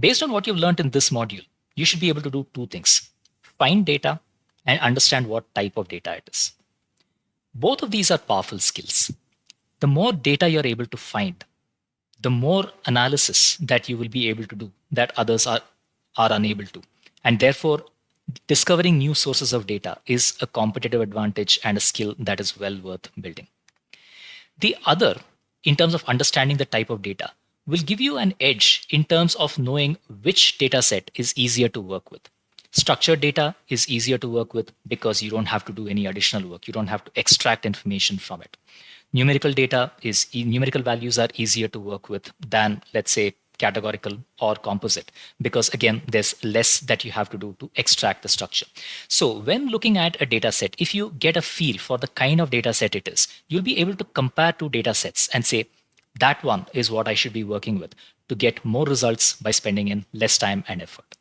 Based on what you've learned in this module, you should be able to do two things: find data and understand what type of data it is. Both of these are powerful skills. The more data you're able to find, the more analysis that you will be able to do that others are unable to. And therefore, discovering new sources of data is a competitive advantage and a skill that is well worth building. The other, in terms of understanding the type of data, will give you an edge in terms of knowing which data set is easier to work with. Structured data is easier to work with because you don't have to do any additional work. You don't have to extract information from it. Numerical values are easier to work with than, let's say, categorical or composite, because again, there's less that you have to do to extract the structure. So when looking at a data set, if you get a feel for the kind of data set it is, you'll be able to compare two data sets and say, that one is what I should be working with to get more results by spending in less time and effort.